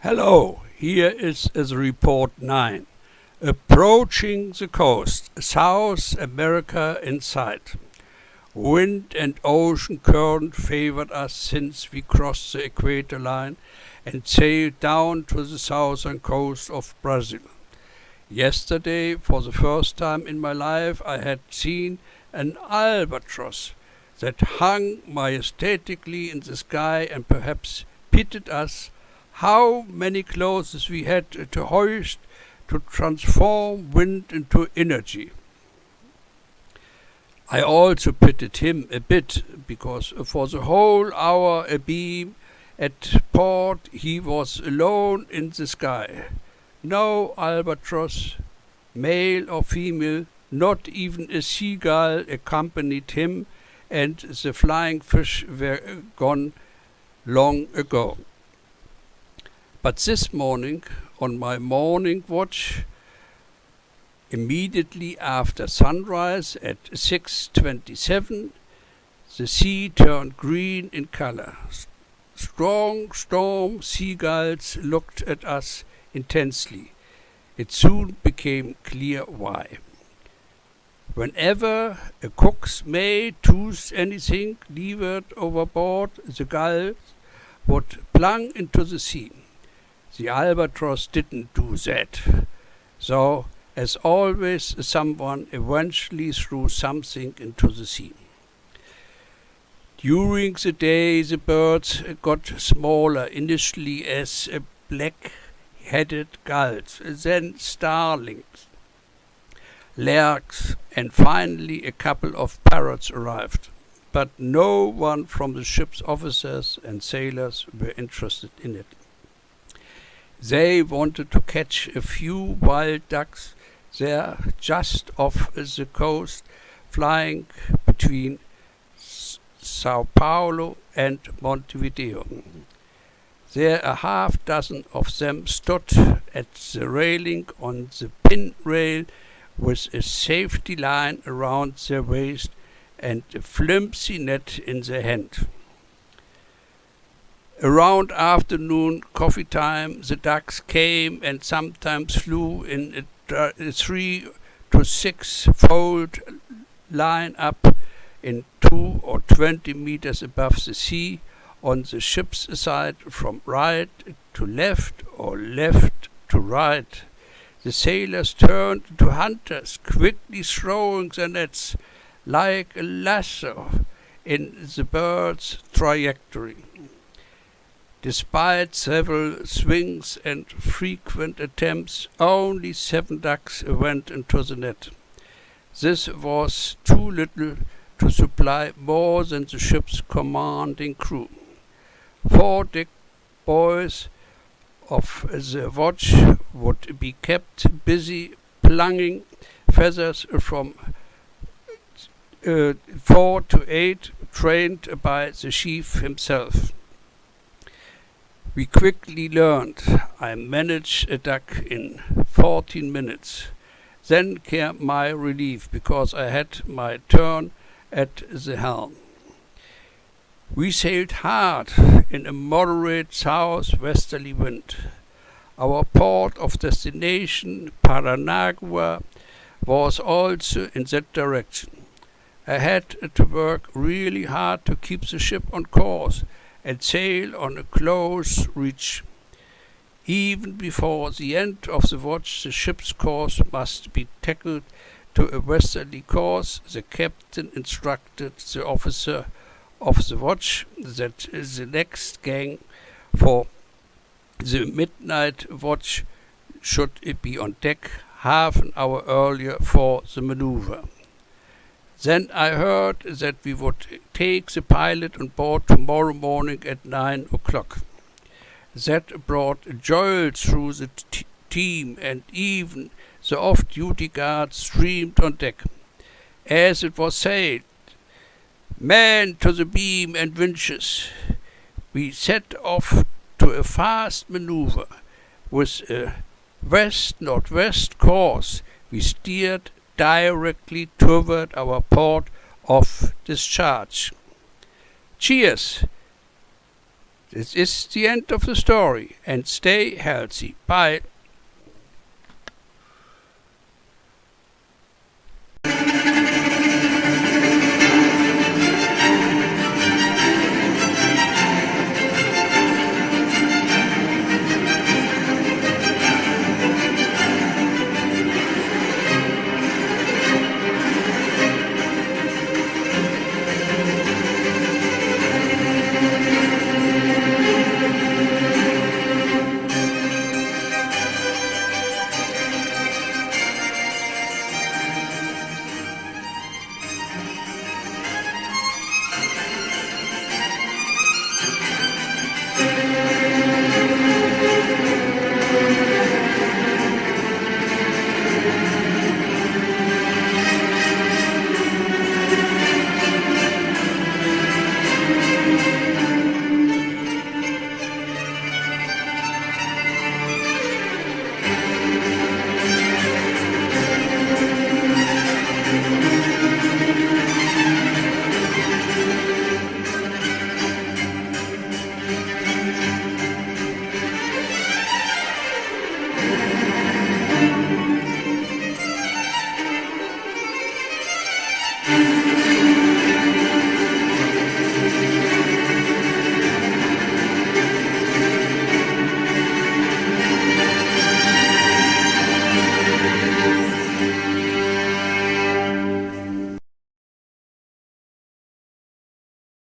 Hello, here is report 9. Approaching the coast, South America in sight. Wind and ocean current favored us since we crossed the equator line and sailed down to the southern coast of Brazil. Yesterday, for the first time in my life, I had seen an albatross that hung majestically in the sky and perhaps pitied us how many clothes we had to hoist to transform wind into energy. I also pitied him a bit, because for the whole hour abeam at port he was alone in the sky. No albatross, male or female, not even a seagull accompanied him, and the flying fish were gone long ago. But this morning, on my morning watch, immediately after sunrise at 6:27, the sea turned green in color. Strong storm seagulls looked at us intensely. It soon became clear why. Whenever a cook's mate tossed anything leeward overboard, the gulls would plunge into the sea. The albatross didn't do that, so as always someone eventually threw something into the sea. During the day the birds got smaller, initially as black-headed gulls, then starlings, larks, and finally a couple of parrots arrived. But no one from the ship's officers and sailors were interested in it. They wanted to catch a few wild ducks there just off the coast, flying between Sao Paulo and Montevideo. There a half dozen of them stood at the railing on the pin rail with a safety line around their waist and a flimsy net in their hand. Around afternoon coffee time, the ducks came and sometimes flew in a 3 to 6 fold line up in 2 or 20 meters above the sea on the ship's side, from right to left or left to right. The sailors turned to hunters, quickly throwing their nets like a lasso in the bird's trajectory. Despite several swings and frequent attempts, only 7 ducks went into the net. This was too little to supply more than the ship's commanding crew. 4 deck boys of the watch would be kept busy plunging feathers from 4 to 8, trained by the chief himself. We quickly learned I managed a duck in 14 minutes. Then came my relief, because I had my turn at the helm. We sailed hard in a moderate southwesterly wind. Our port of destination, Paranagua, was also in that direction. I had to work really hard to keep the ship on course and sail on a close reach. Even before the end of the watch, the ship's course must be tackled to a westerly course. The captain instructed the officer of the watch that the next gang for the midnight watch should be on deck half an hour earlier for the maneuver. Then I heard that we would take the pilot on board tomorrow morning at 9 o'clock. That brought joy through the team, and even the off-duty guards streamed on deck. As it was said, "Man to the beam and winches," we set off to a fast maneuver. With a west-northwest course, we steered directly toward our port of discharge. Cheers! This is the end of the story, and stay healthy. Bye.